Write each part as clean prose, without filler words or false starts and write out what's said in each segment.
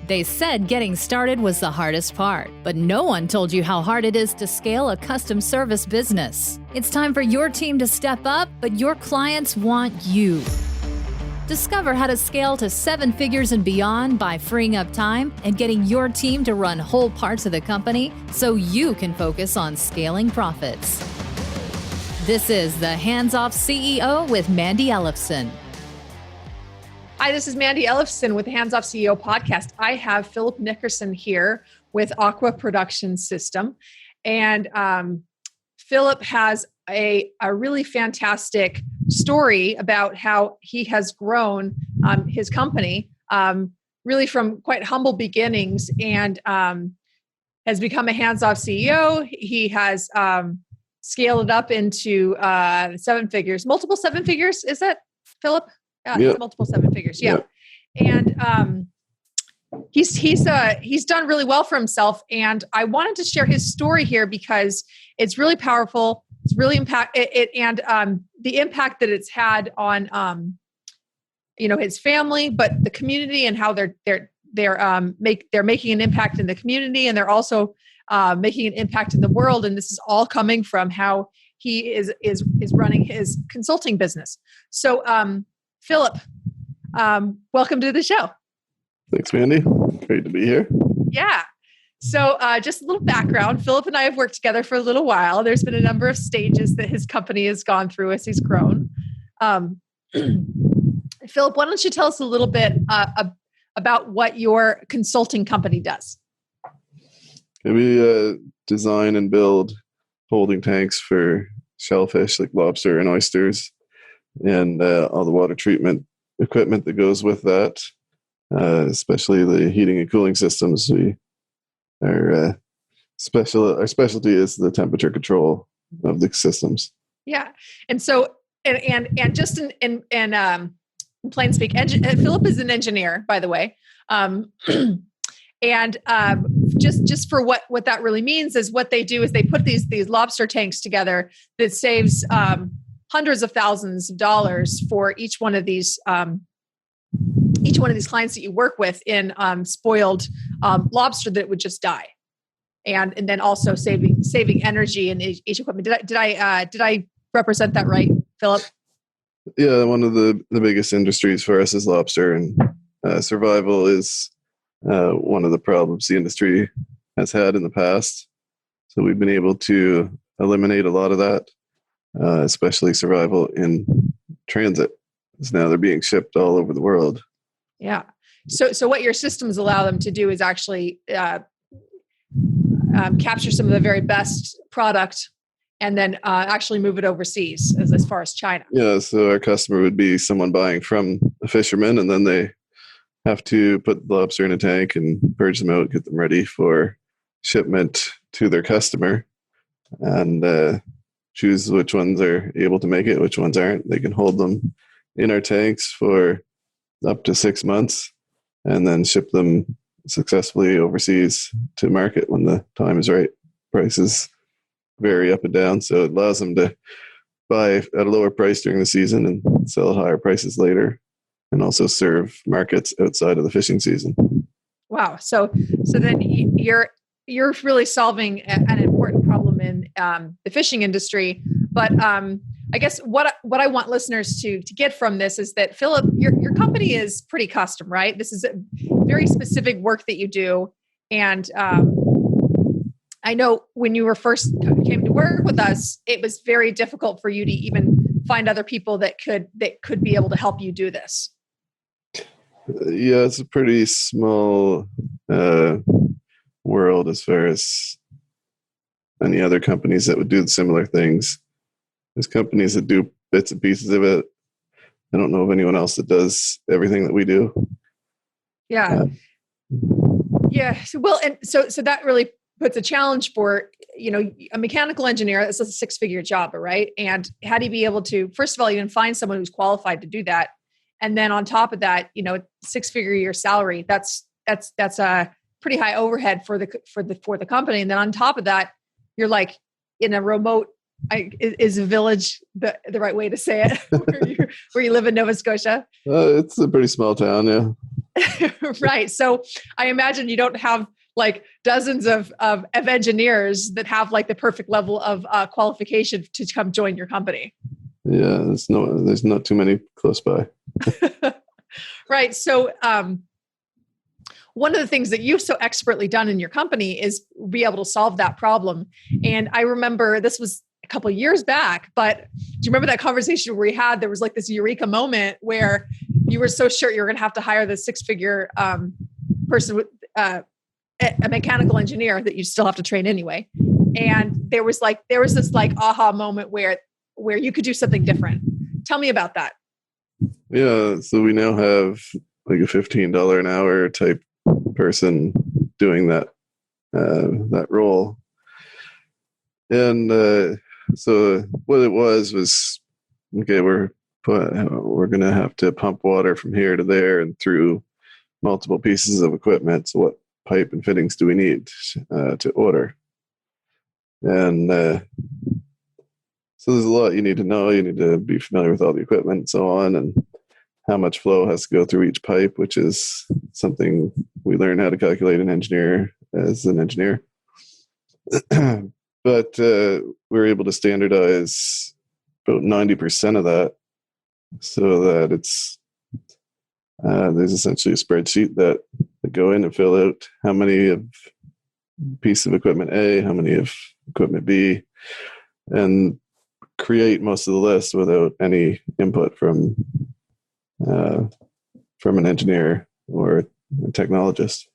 They said getting started was the hardest part, but no one told you how hard it is to scale a custom service business. It's time for your team to step up, but your clients want you. Discover how to scale to 7 figures and beyond by freeing up time and getting your team to run whole parts of the company so you can focus on scaling profits. This is the Hands Off CEO with Mandy Ellefson. Hi, this is Mandy Ellefson with the Hands Off CEO podcast. I have Philip Nickerson here with Aqua Production System. And Philip has a really fantastic story about how he has grown his company really from quite humble beginnings and has become a hands-off CEO. He has scaled it up into 7 figures, multiple 7 figures. Is that, Philip? Yep. Multiple 7 figures. Yeah. Yep. And he's done really well for himself. And I wanted to share his story here because it's really powerful. It's really the impact that it's had on his family, but the community and how they're making an impact in the community, and they're also making an impact in the world. And this is all coming from how he is running his consulting business. So Philip, welcome to the show. Thanks, Mandy. Great to be here. Yeah. So just a little background. Philip and I have worked together for a little while. There's been a number of stages that his company has gone through as he's grown. Philip, why don't you tell us a little bit about what your consulting company does? We design and build holding tanks for shellfish like lobster and oysters, and all the water treatment equipment that goes with that, especially the heating and cooling systems. Our specialty is the temperature control of the systems. Yeah, and so and just in plain speak, Philip is an engineer, by the way, and just for what that really means is what they do is they put these lobster tanks together that saves hundreds of thousands of dollars for each one of these clients that you work with in spoiled lobster that would just die, and then also saving energy in each equipment. Did I represent that right, Philip? Yeah, one of the biggest industries for us is lobster, and survival is one of the problems the industry has had in the past. So we've been able to eliminate a lot of that. Especially survival in transit. So now they're being shipped all over the world. Yeah. So what your systems allow them to do is actually capture some of the very best product and then actually move it overseas as far as China. Yeah. So our customer would be someone buying from a fisherman, and then they have to put the lobster in a tank and purge them out, get them ready for shipment to their customer, and choose which ones are able to make it, which ones aren't. They can hold them in our tanks for up to 6 months and then ship them successfully overseas to market when the time is right. Prices vary up and down, so it allows them to buy at a lower price during the season and sell at higher prices later, and also serve markets outside of the fishing season. Wow. So then you're really solving an important problem in the fishing industry. But I guess what I want listeners to get from this is that, Philip, your company is pretty custom, right? This is a very specific work that you do. And I know when you first came to work with us, it was very difficult for you to even find other people that could be able to help you do this. Yeah, it's a pretty small world as far as any other companies that would do similar things. There's companies that do bits and pieces of it. I don't know of anyone else that does everything that we do. Yeah. Yeah. Well, and so that really puts a challenge for, a mechanical engineer. This is a 6-figure job, right? And how do you be able to, first of all, you can find someone who's qualified to do that. And then on top of that, 6-figure year salary, that's a pretty high overhead for the company. And then on top of that, you're like in a remote, is a village the right way to say it, where you live in Nova Scotia? It's a pretty small town, yeah. Right. So I imagine you don't have like dozens of engineers that have like the perfect level of qualification to come join your company. Yeah, there's not too many close by. Right. So one of the things that you've so expertly done in your company is be able to solve that problem. And I remember this was a couple of years back, but do you remember that conversation where we had, there was like this eureka moment where you were so sure you were going to have to hire the six-figure person with a mechanical engineer that you still have to train anyway. And there was this like aha moment where you could do something different. Tell me about that. Yeah, so we now have like a $15 an hour type person doing that role. And so what it was okay, we're going to have to pump water from here to there and through multiple pieces of equipment. So what pipe and fittings do we need to order? And so there's a lot you need to know. You need to be familiar with all the equipment and so on, and how much flow has to go through each pipe, which is something we learn how to calculate as an engineer. But we're able to standardize about 90% of that, so that it's there's essentially a spreadsheet that go in and fill out how many of piece of equipment A, how many of equipment B, and create most of the list without any input from an engineer or a technologist.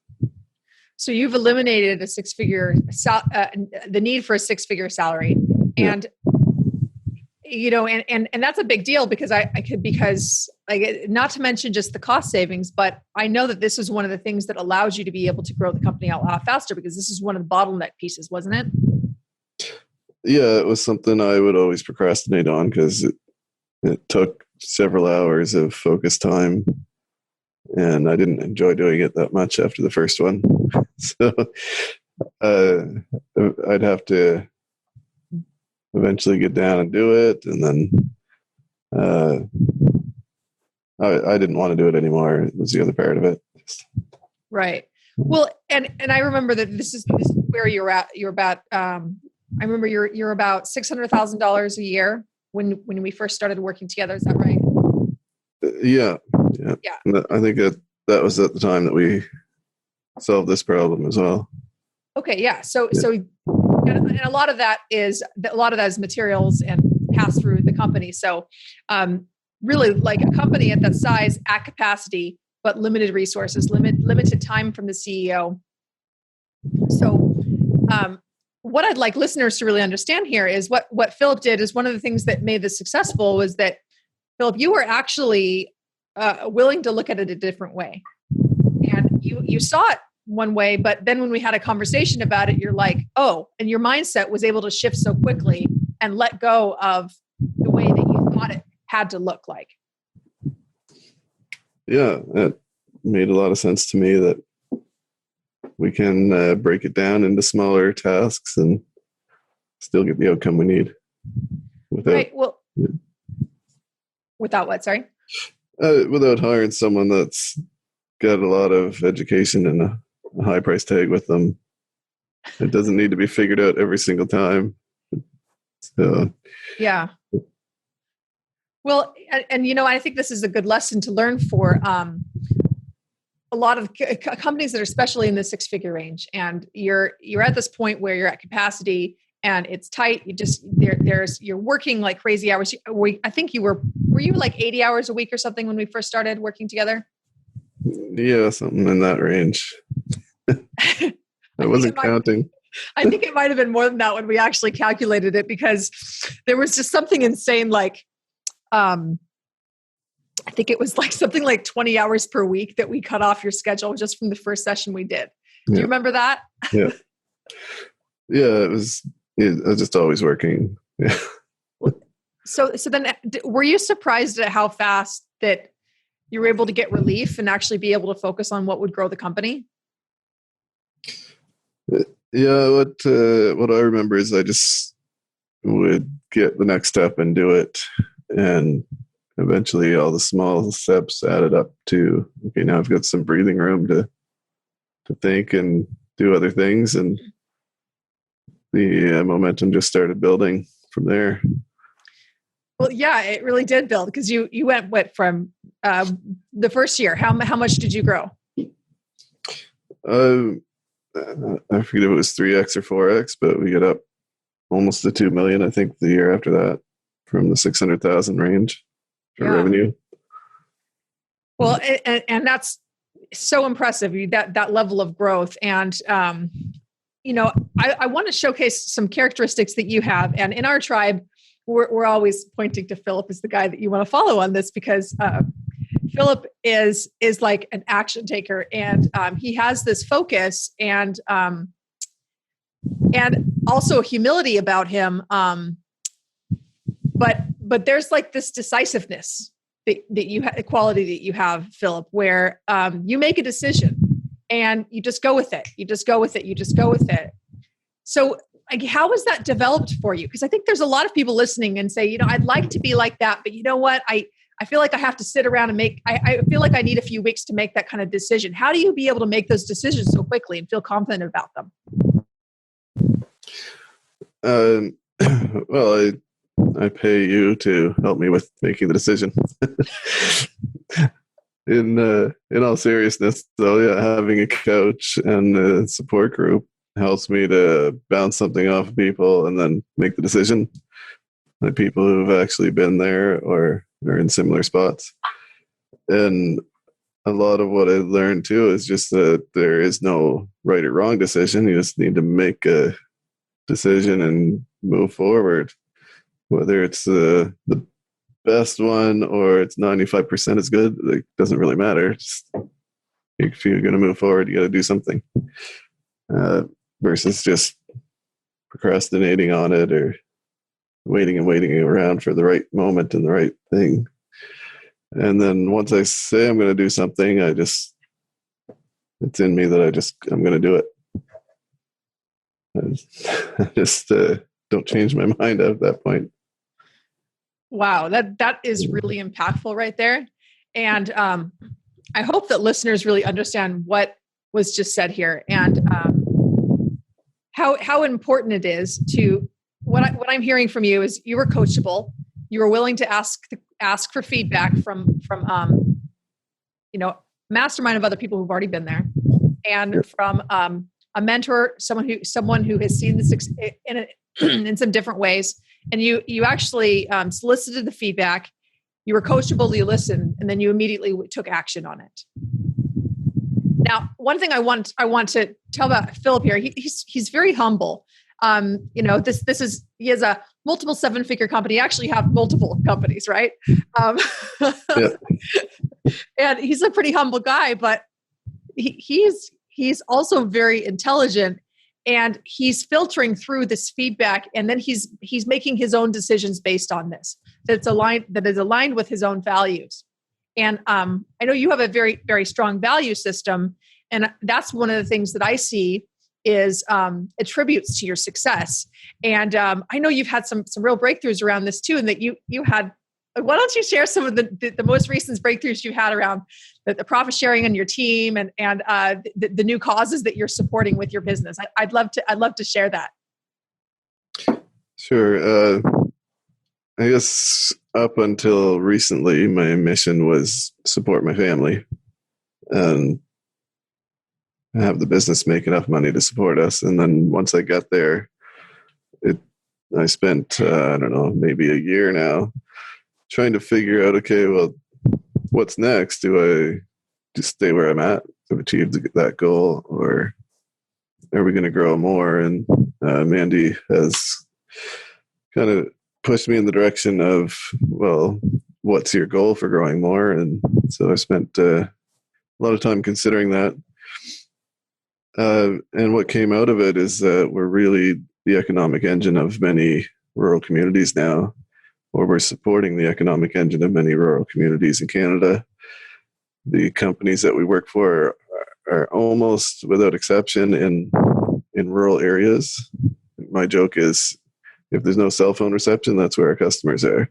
So you've eliminated a six-figure the need for a six-figure salary, and you know, and that's a big deal because because not to mention just the cost savings, but I know that this is one of the things that allows you to be able to grow the company out faster, because this is one of the bottleneck pieces, wasn't it? Yeah, it was something I would always procrastinate on because it took several hours of focused time, and I didn't enjoy doing it that much after the first one. So I'd have to eventually get down and do it, and then I didn't want to do it anymore. It was the other part of it. Right. Well, and I remember that this is where you're at. You're about I remember you're about $600,000 a year when we first started working together. Is that right? Yeah. I think that was at the time that we solved this problem as well. Okay. Yeah. So and a lot of that is materials and pass through the company. So really, like a company at that size, at capacity, but limited resources, limited time from the CEO. So what I'd like listeners to really understand here is what Philip did is one of the things that made this successful was that, Philip, you were actually willing to look at it a different way. And you saw it one way, but then when we had a conversation about it, you're like, oh, and your mindset was able to shift so quickly and let go of the way that you thought it had to look like. Yeah, it made a lot of sense to me that we can break it down into smaller tasks and still get the outcome we need. Without what? Sorry? Without hiring someone that's got a lot of education and a high price tag with them. It doesn't need to be figured out every single time. So, yeah. Well, and you know, I think this is a good lesson to learn for a lot of companies that are especially in the six-figure range, and you're at this point where you're at capacity and it's tight. You just you're working like crazy hours. I think were you like 80 hours a week or something when we first started working together? Yeah, something in that range. I wasn't counting. I think it might have been more than that when we actually calculated it, because there was just something insane like I think it was like something like 20 hours per week that we cut off your schedule just from the first session we did. Do you remember that? Yeah. Yeah, I was just always working. Yeah. So then were you surprised at how fast that you were able to get relief and actually be able to focus on what would grow the company? Yeah, what I remember is I just would get the next step and do it, and eventually all the small steps added up to, okay, now I've got some breathing room to think and do other things. And the momentum just started building from there. Well, yeah, it really did build, because you went from the first year. How much did you grow? I forget if it was 3x or 4x, but we get up almost to 2 million, I think, the year after that, from the 600,000 range for revenue. Well, and that's so impressive, that level of growth. And, I want to showcase some characteristics that you have. And in our tribe, we're always pointing to Philip as the guy that you want to follow on this, because Philip is like an action taker, and he has this focus and also humility about him. But there's like this decisiveness that you have, a quality that you have, Philip, where you make a decision and you just go with it. You just go with it. So, like, how was that developed for you? Because I think there's a lot of people listening and say, I'd like to be like that, but you know what? I feel like I have to sit around and I feel like I need a few weeks to make that kind of decision. How do you be able to make those decisions so quickly and feel confident about them? Well, I pay you to help me with making the decision. In all seriousness, though, yeah, having a coach and a support group helps me to bounce something off of people and then make the decision. The people who've actually been there or are in similar spots. And a lot of what I learned too is just that there is no right or wrong decision. You just need to make a decision and move forward. Whether it's the best one or it's 95% is good, it doesn't really matter. Just, if you're going to move forward, you got to do something. Versus just procrastinating on it or waiting around for the right moment and the right thing. And then once I say I'm going to do something, it's in me that I'm going to do it. I just don't change my mind at that point. Wow, that is really impactful right there. And I hope that listeners really understand what was just said here, and how important it is to what I'm hearing from you is you were coachable, you were willing to ask for feedback from mastermind of other people who've already been there, and from a mentor, someone who has seen this in some different ways. And you actually solicited the feedback, you were coachable, you listened, and then you immediately took action on it. Now, one thing I want to tell about Philip here, he's very humble. He has a multiple 7-figure company. He actually have multiple companies, right? And he's a pretty humble guy, but he's also very intelligent. And he's filtering through this feedback, and then he's making his own decisions based on this. That is aligned with his own values. And I know you have a very, very strong value system, and that's one of the things that I see is attributes to your success. And I know you've had some real breakthroughs around this too, and that you had. Why don't you share some of the most recent breakthroughs you had around the profit sharing on your team and the new causes that you're supporting with your business? I'd love to share that. Sure. I guess up until recently, my mission was support my family and have the business make enough money to support us. And then once I got there, I spent maybe a year now trying to figure out, okay, well, what's next? Do I just stay where I'm at to achieve that goal, or are we going to grow more? And Mandy has kind of pushed me in the direction of, well, what's your goal for growing more? And so I spent a lot of time considering that. And what came out of it is that we're really the economic engine of many rural communities now, or we're supporting the economic engine of many rural communities in Canada. The companies that we work for are almost without exception in rural areas. My joke is, if there's no cell phone reception, that's where our customers are.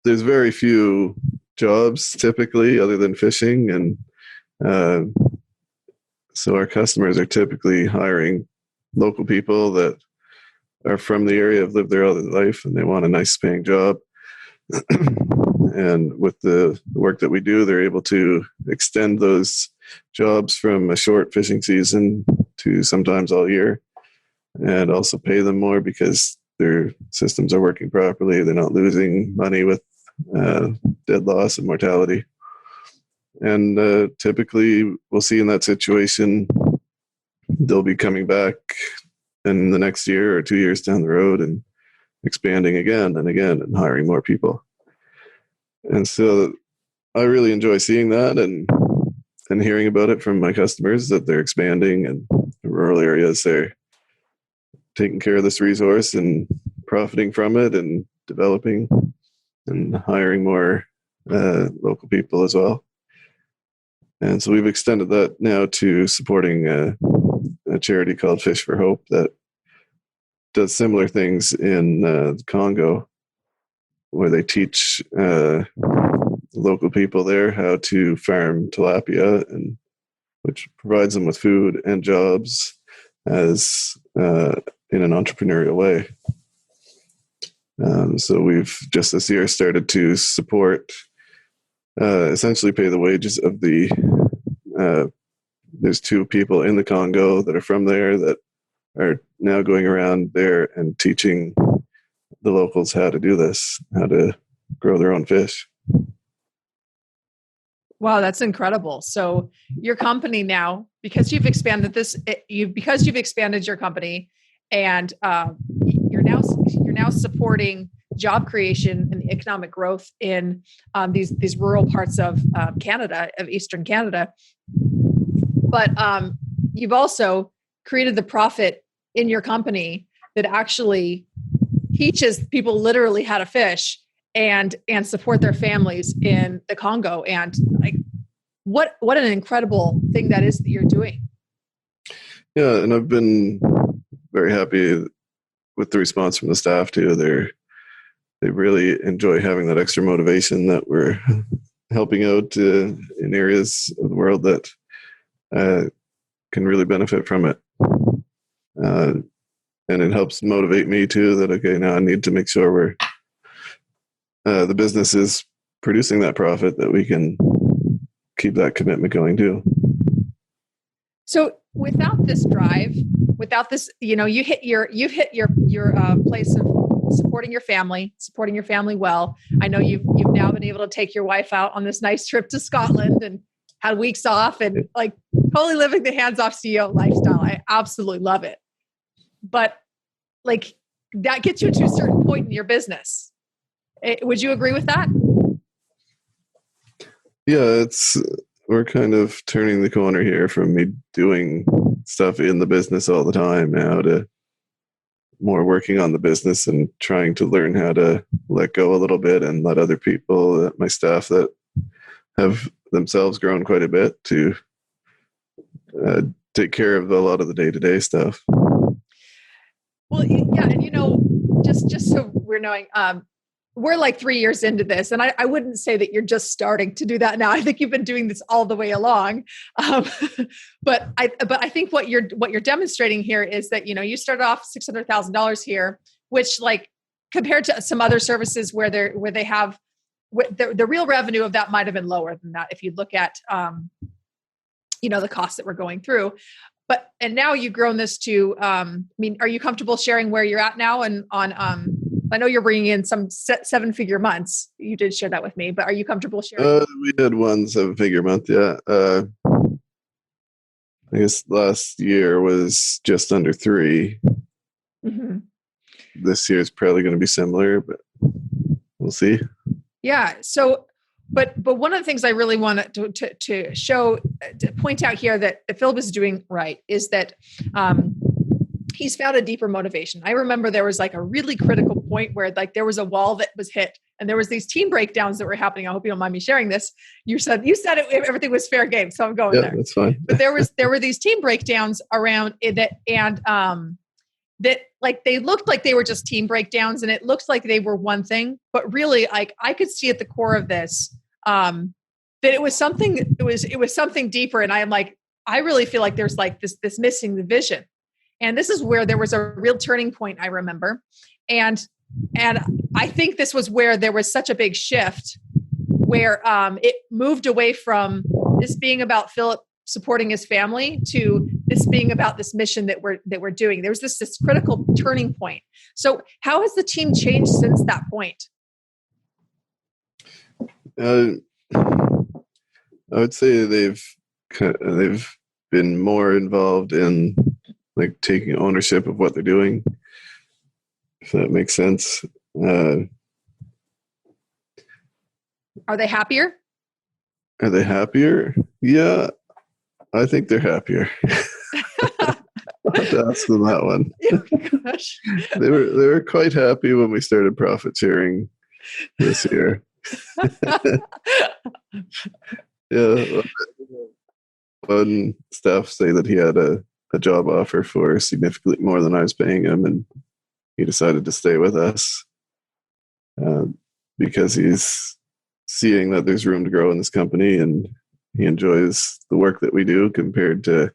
There's very few jobs typically other than fishing. And so our customers are typically hiring local people that are from the area, have lived there all their life, and they want a nice paying job. And with the work that we do, they're able to extend those jobs from a short fishing season to sometimes all year, and also pay them more because their systems are working properly. They're not losing money with dead loss and mortality. And typically we'll see in that situation, they'll be coming back in the next year or 2 years down the road and expanding again and again and hiring more people. And so I really enjoy seeing that and hearing about it from my customers, that they're expanding, and in rural areas they're taking care of this resource and profiting from it and developing and hiring more local people as well. And so we've extended that now to supporting a charity called Fish for Hope that does similar things in Congo, where they teach local people there how to farm tilapia, and which provides them with food and jobs as in an entrepreneurial way. So we've just this year started to support, essentially pay the wages of there's 2 people in the Congo that are from there that are now going around there and teaching the locals how to do this, how to grow their own fish. Wow, that's incredible. So your company now, because you've expanded your company, and you're now supporting job creation and economic growth in these rural parts of Canada, of Eastern Canada. But you've also created the profit in your company that actually teaches people literally how to fish and support their families in the Congo. And like, what an incredible thing that is that you're doing. Yeah, and I've been very happy with the response from the staff too. They really enjoy having that extra motivation that we're helping out in areas of the world that can really benefit from it. And it helps motivate me too, that, okay, now I need to make sure the business is producing that profit, that we can keep that commitment going too. So without this drive, without this, you've hit your place of supporting your family well. I know you've now been able to take your wife out on this nice trip to Scotland and had weeks off and like totally living the hands-off CEO lifestyle. I absolutely love it. But like, that gets you to a certain point in your business. Would you agree with that? Yeah, we're kind of turning the corner here from me doing stuff in the business all the time now to more working on the business and trying to learn how to let go a little bit and let other people, my staff that have themselves grown quite a bit, to take care of a lot of the day-to-day stuff. Well, yeah, and just so we're knowing, we're like 3 years into this, and I wouldn't say that you're just starting to do that now. I think you've been doing this all the way along. But I think what you're demonstrating here is that you started off $600,000 here, which, like, compared to some other services where they have the real revenue of that might have been lower than that if you look at the costs that we're going through. And now you've grown this to, are you comfortable sharing where you're at now? And I know you're bringing in some 7-figure months. You did share that with me, but are you comfortable sharing? We did 1 7-figure month. Yeah. I guess last year was just under 3. Mm-hmm. This year is probably going to be similar, but we'll see. Yeah. So, but one of the things I really want to show, to point out here that Philip is doing right is that he's found a deeper motivation. I remember there was like a really critical point where like there was a wall that was hit and there was these team breakdowns that were happening. I hope you don't mind me sharing this. You said everything was fair game. So I'm going there. That's fine. But there were these team breakdowns around it and that like they looked like they were just team breakdowns, and it looks like they were one thing, but really, like I could see at the core of this that it was something. It was something deeper, and I am like, I really feel like there's like this missing the vision, and this is where there was a real turning point. I remember, and I think this was where there was such a big shift, where it moved away from this being about Philip supporting his family to this being about this mission that we're doing. There was this critical turning point. So how has the team changed since that point? I would say they've been more involved in like taking ownership of what they're doing, if that makes sense. Are they happier? Are they happier? Yeah, I think they're happier. I'll have to ask them that one. Oh, gosh. They were quite happy when we started profit sharing this year. Yeah, one staff say that he had a job offer for significantly more than I was paying him, and he decided to stay with us because he's seeing that there's room to grow in this company, and he enjoys the work that we do compared to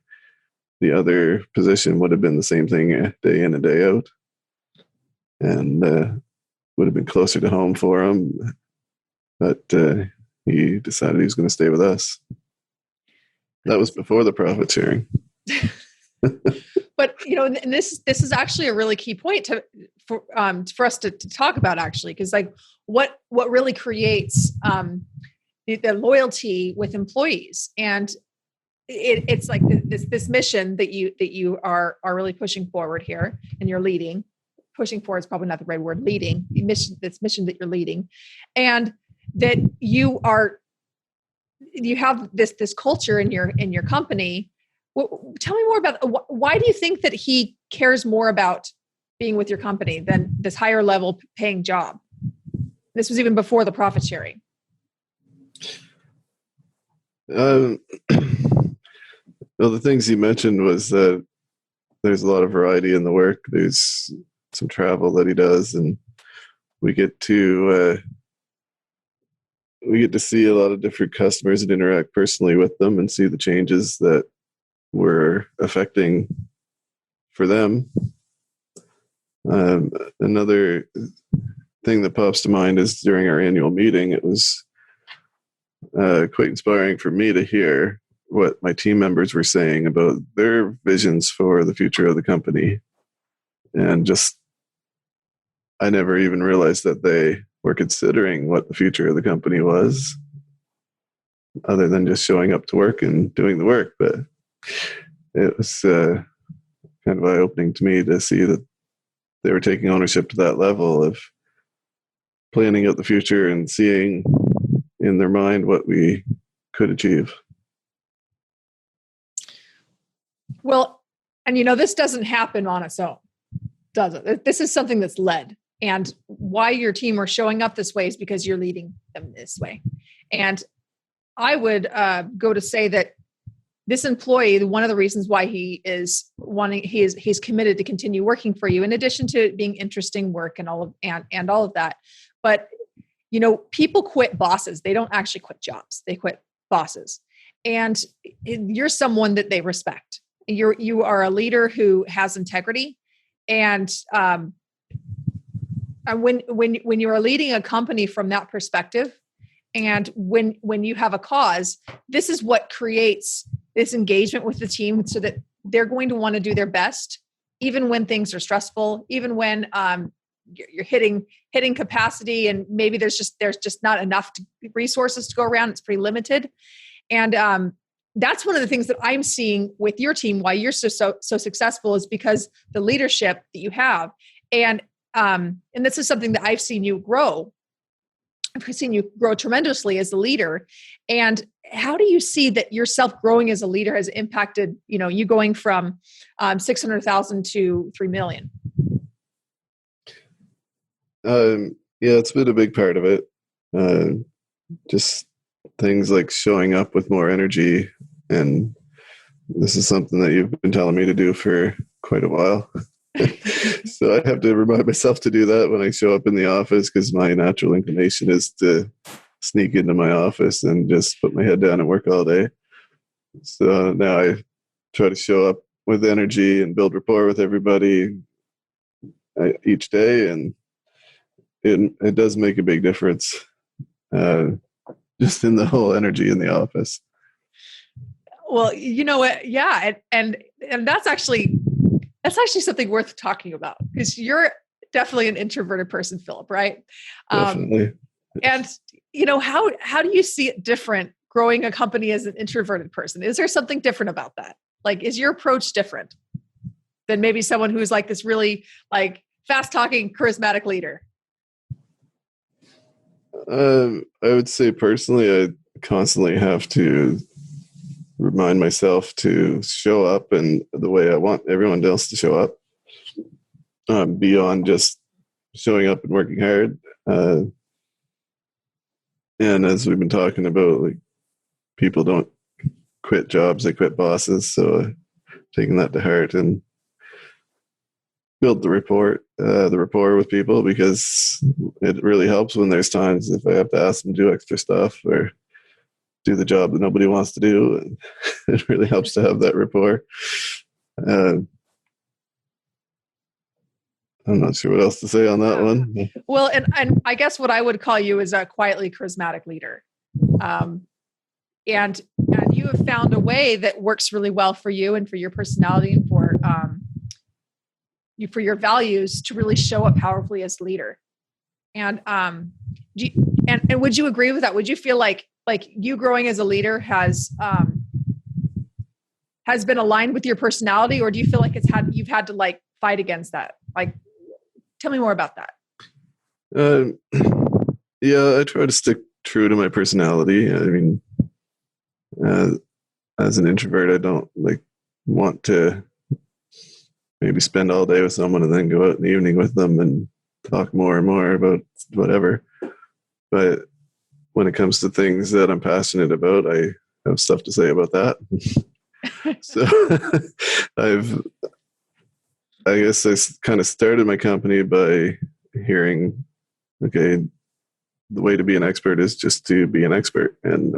the other position would have been the same thing day in and day out, and would have been closer to home for him. But he decided he was going to stay with us. That was before the profit sharing. But and this is actually a really key point for us to talk about, actually, because like what really creates the loyalty with employees, and it's like this mission that you are really pushing forward here, and you're leading. Pushing forward is probably not the right word. Leading this mission that you're leading, and that you have this culture in your company. Tell me more about why do you think that he cares more about being with your company than this higher level paying job? This was even before the profit sharing. Well, the things he mentioned was that there's a lot of variety in the work. There's some travel that he does, and we get to see a lot of different customers and interact personally with them and see the changes that we're affecting for them. Another thing that pops to mind is during our annual meeting, it was quite inspiring for me to hear what my team members were saying about their visions for the future of the company. And just, I never even realized that they were considering what the future of the company was, other than just showing up to work and doing the work. But it was kind of eye-opening to me to see that they were taking ownership to that level of planning out the future and seeing in their mind what we could achieve. Well, and this doesn't happen on its own, does it? This is something that's led. And why your team are showing up this way is because you're leading them this way. And I would go to say that this employee, one of the reasons why he's committed to continue working for you, in addition to being interesting work and all of that. But people quit bosses. They don't actually quit jobs. They quit bosses. And you're someone that they respect. You are a leader who has integrity. And when you are leading a company from that perspective, and when you have a cause, this is what creates this engagement with the team, so that they're going to want to do their best, even when things are stressful, even when you're hitting capacity, and maybe there's just not enough resources to go around. It's pretty limited, and that's one of the things that I'm seeing with your team. Why you're so successful is because the leadership that you have, and this is something that I've seen you grow. I've seen you grow tremendously as a leader. And how do you see that yourself growing as a leader has impacted, you going from 600,000 to 3 million? Yeah, it's been a big part of it. Just things like showing up with more energy. And this is something that you've been telling me to do for quite a while. So I have to remind myself to do that when I show up in the office, because my natural inclination is to sneak into my office and just put my head down and work all day. So now I try to show up with energy and build rapport with everybody each day, and it does make a big difference, just in the whole energy in the office. Well, you know what? Yeah, and that's actually something worth talking about, because you're definitely an introverted person, Philip, right? Definitely. And how do you see it different growing a company as an introverted person? Is there something different about that? Like, is your approach different than maybe someone who's like this really like fast talking, charismatic leader? I would say personally, I constantly have to remind myself to show up in the way I want everyone else to show up, beyond just showing up and working hard. And as we've been talking about, like, people don't quit jobs, they quit bosses. So taking that to heart and build the rapport with people, because it really helps when there's times if I have to ask them to do extra stuff or do the job that nobody wants to do. And it really helps to have that rapport. I'm not sure what else to say on that one. Well, and I guess what I would call you is a quietly charismatic leader. And you have found a way that works really well for you and for your personality and for your values to really show up powerfully as a leader. And and would you agree with that? Would you feel like you growing as a leader has been aligned with your personality, or do you feel like you've had to like fight against that? Like, tell me more about that. Yeah, I try to stick true to my personality. I mean, as an introvert, I don't want to maybe spend all day with someone and then go out in the evening with them and talk more and more about whatever. But when it comes to things that I'm passionate about, I have stuff to say about that. So I guess I kind of started my company by hearing, okay, the way to be an expert is just to be an expert and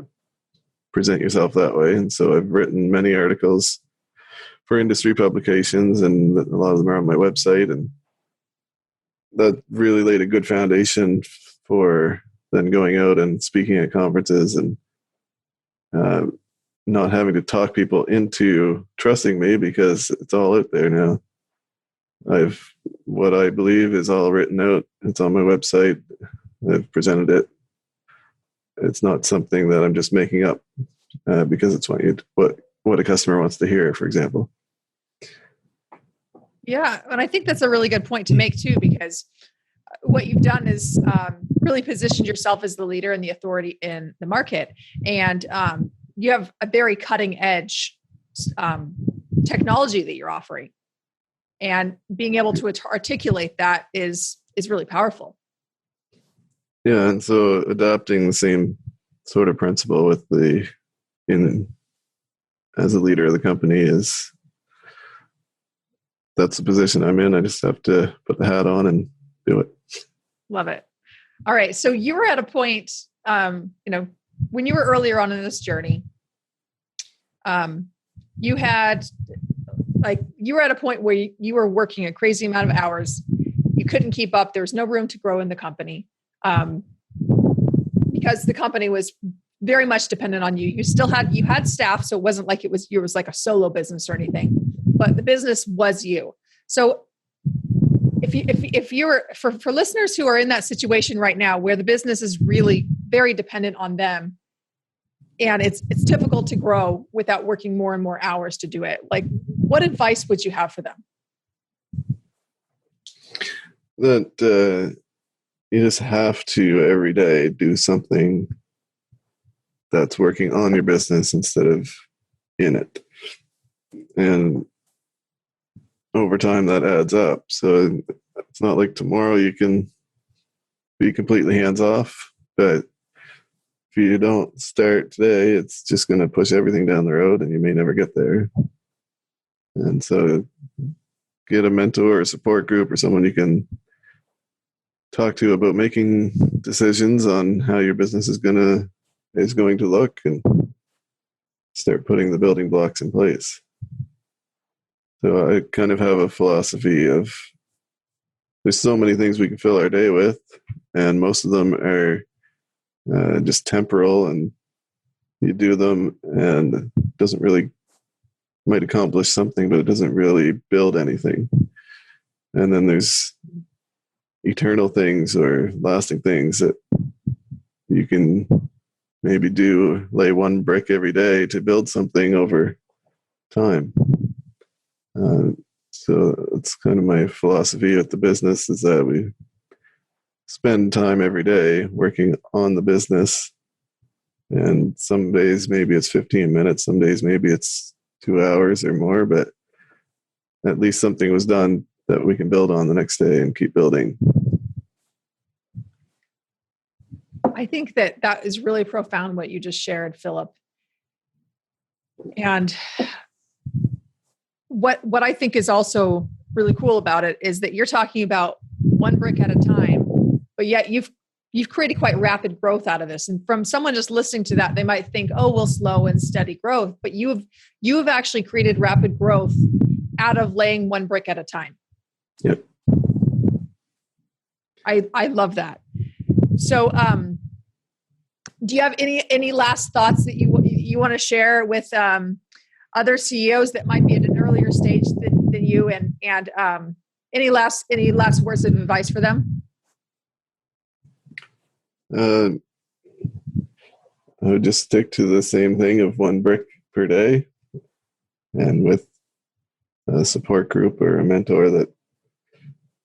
present yourself that way. And so I've written many articles for industry publications, and a lot of them are on my website. And that really laid a good foundation for then going out and speaking at conferences and not having to talk people into trusting me, because it's all out there now. What I believe is all written out. It's on my website. I've presented it. It's not something that I'm just making up because it's what a customer wants to hear, for example. Yeah, and I think that's a really good point to make too, because what you've done is really positioned yourself as the leader and the authority in the market, and you have a very cutting edge technology that you're offering, and being able to articulate that is really powerful. Yeah, and so adopting the same sort of principle as a leader of the company that's the position I'm in. I just have to put the hat on and do it. Love it. All right. So you were at a point, when you were earlier on in this journey, you were at a point where you were working a crazy amount of hours. You couldn't keep up. There was no room to grow in the company, because the company was very much dependent on you. You had staff, so it wasn't like it was like a solo business or anything, but the business was you. So if you're for listeners who are in that situation right now, where the business is really very dependent on them, and it's difficult to grow without working more and more hours to do it, like, what advice would you have for them? That you just have to every day do something that's working on your business instead of in it. And over time that adds up. So it's not like tomorrow you can be completely hands off, but if you don't start today, it's just going to push everything down the road and you may never get there. And so get a mentor or support group or someone you can talk to about making decisions on how your business is going to look, and start putting the building blocks in place. So I kind of have a philosophy of there's so many things we can fill our day with, and most of them are just temporal, and you do them and it doesn't really, might accomplish something, but it doesn't really build anything. And then there's eternal things or lasting things that you can maybe lay one brick every day to build something over time. So it's kind of my philosophy at the business, is that we spend time every day working on the business. And some days maybe it's 15 minutes, some days maybe it's 2 hours or more, but at least something was done that we can build on the next day and keep building. I think that is really profound what you just shared, Philip. And what I think is also really cool about it is that you're talking about one brick at a time, but yet you've created quite rapid growth out of this. And from someone just listening to that, they might think, oh, well, slow and steady growth, but you have actually created rapid growth out of laying one brick at a time. Yep. I love that. So, do you have any last thoughts that you want to share with other CEOs that might be at an earlier stage than you, and any last words of advice for them? I would just stick to the same thing of one brick per day, and with a support group or a mentor that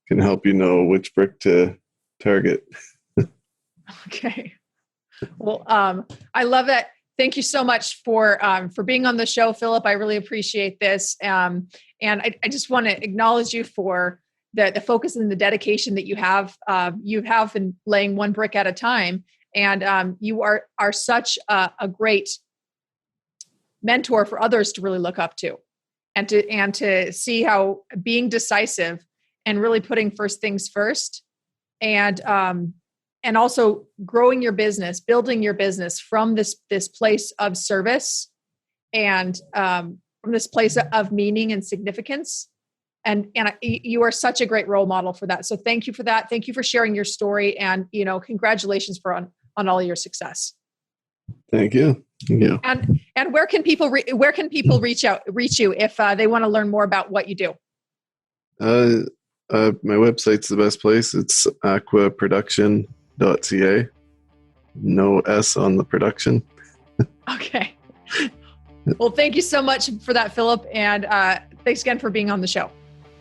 can help you know which brick to target. Okay. Well, I love that. Thank you so much for being on the show, Philip. I really appreciate this. And I just want to acknowledge you for the focus and the dedication that you have in laying one brick at a time. And you are such a great mentor for others to really look up to, and to see how being decisive and really putting first things first, and also growing your business, building your business from this place of service, and from this place of meaning and significance. And you are such a great role model for that. So thank you for that. Thank you for sharing your story, and congratulations on all your success. Thank you. Yeah. And where can people reach you if they want to learn more about what you do? My website's the best place. It's aquaproduction.ca. No S on the production. Okay. Well, thank you so much for that, Philip. And thanks again for being on the show.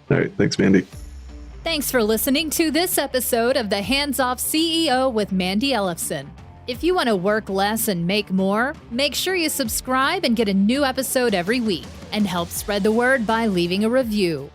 All right. Thanks, Mandy. Thanks for listening to this episode of The Hands Off CEO with Mandy Ellefson. If you want to work less and make more, make sure you subscribe and get a new episode every week, and help spread the word by leaving a review.